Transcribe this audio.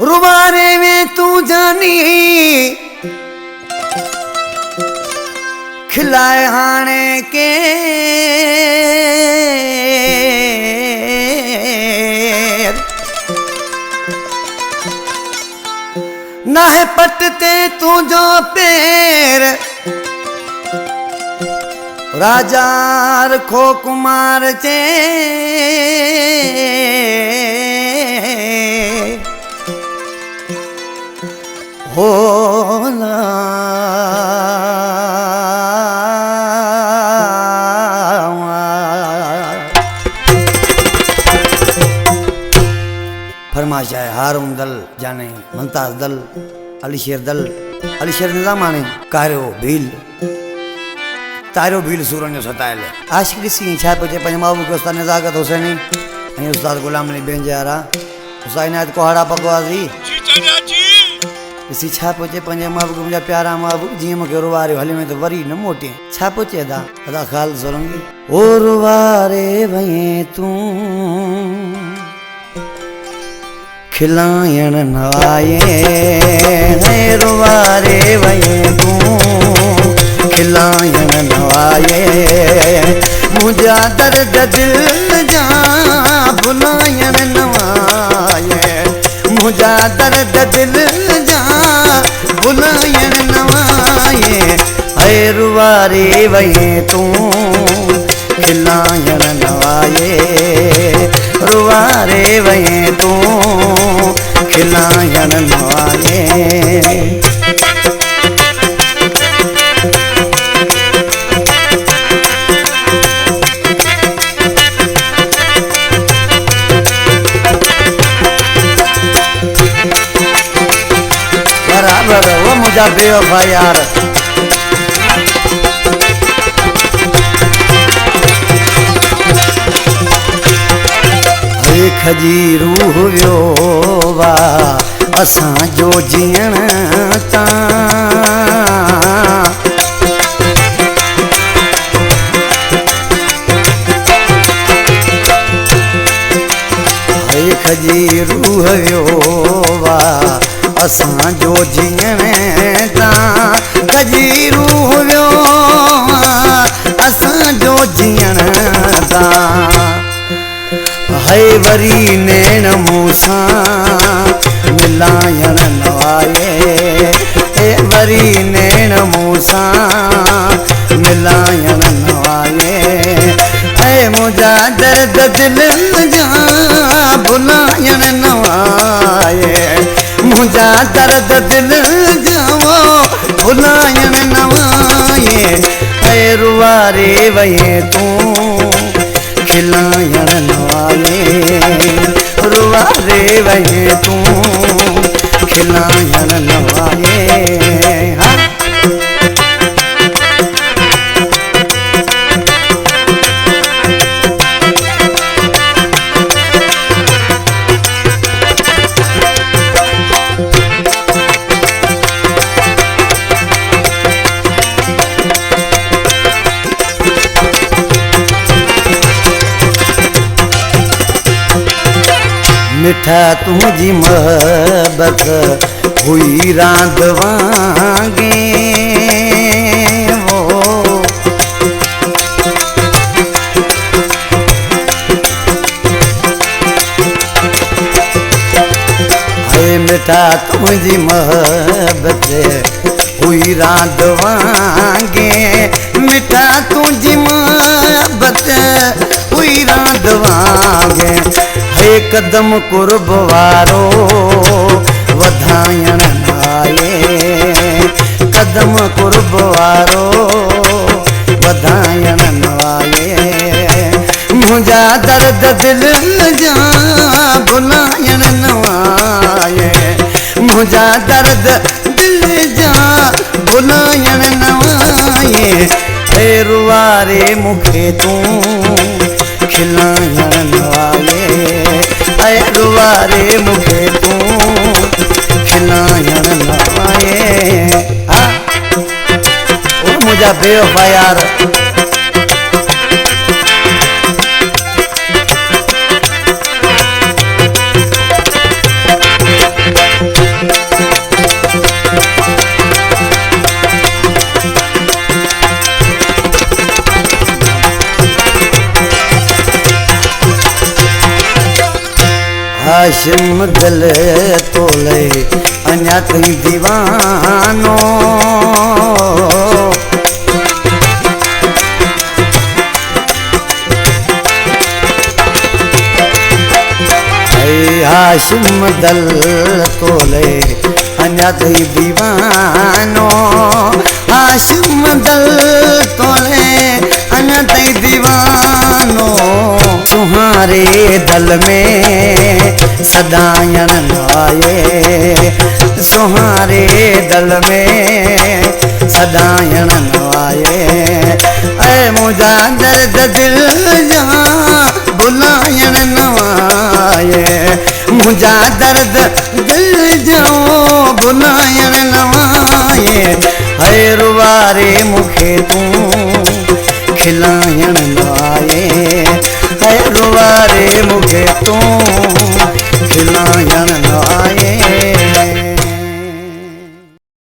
रुबारे में तू जानी खिलाए हाने के ना है पटते तू जो पैर राजा रखो कुमार चे होला फरमाइश है हारून दल जाने मुमताज दल अलीशेर निजाम आने कारो भील तारो भील सूरन जो सतायल आशिक सी छा पे पंज माबू के उस्ताद नजाकत हुसैनी ऐं उस्ताद गुलाम अली बेंजारा उस्ताद इनायत कोहाड़ा पगवाजी इसी छा पोचे पंजे महबूब मुझा प्यारा महबूब जी मूंखे रुवारे हले में तो वरी न मोटे छा पोचे अदा ख्याल सोलंगी ओ रुवारे भई तू खिलायण नवाए है रुवारे भई तू खिलायण नवाए मुझा दर्द दिल जा भुलायण नवाए मुझा दर्द दिल जा भुलायण नवाए है रुवारे वही तू खिलायण नवाए रुवारे वही तू खिलायण नवाए बराबर वो मुझा बेवफा यार खजीरू हुयो वा असां जो जीअण ता खजीरू हुयो वा असां जो जीअण ता खजीरू हुयो असां जो जीअण ता है वरी नैन मूसा मिलायण नवाए हे वरी नैन मूसा मिलायण नवाए है मुझा दर्द दिल जा भुलायण नवाए मुझा दर्द दिल जाओ भुलायण नवाए है रुवारे वही तू खिलायण नवाए रुवारे वही तू खिलायण नवाए मिठा तुझी मोहब्बत हुई रांद वांगे वो है मिठा तुझी मोहब्बत हुई रांद वांगे मिठा तुझी मोहब्बत हुई रांद वांगे कदम कुर्ब वारो वधायण नाए कदम कुर्ब वारो वधायण नवाए मुझा दर्द दिल जा भुलायण नवाए मुझा दर्द दिल जा भुलायण नवाए रुवारे मुखे तू खिलायण नवाए रुवारे मुखे तू खिलायण नवाए ओ मुझा बेवफा यार हाशिम दिल तोले अञा ताईं दीवानो हाशिम दिल तोले अञा ताईं दीवानो हाशिम दिल तोले अञा ताईं दीवानो तुम्हारे दल में सदायण नवाए तुम्हारे दल में सदायण नवाए ऐ मुझा दर्द दिल जा भुलायण नवाए मुझा दर्द दिल जो भुलायण नवाए ऐ रुवारे मुखे तू खिलायण नवाए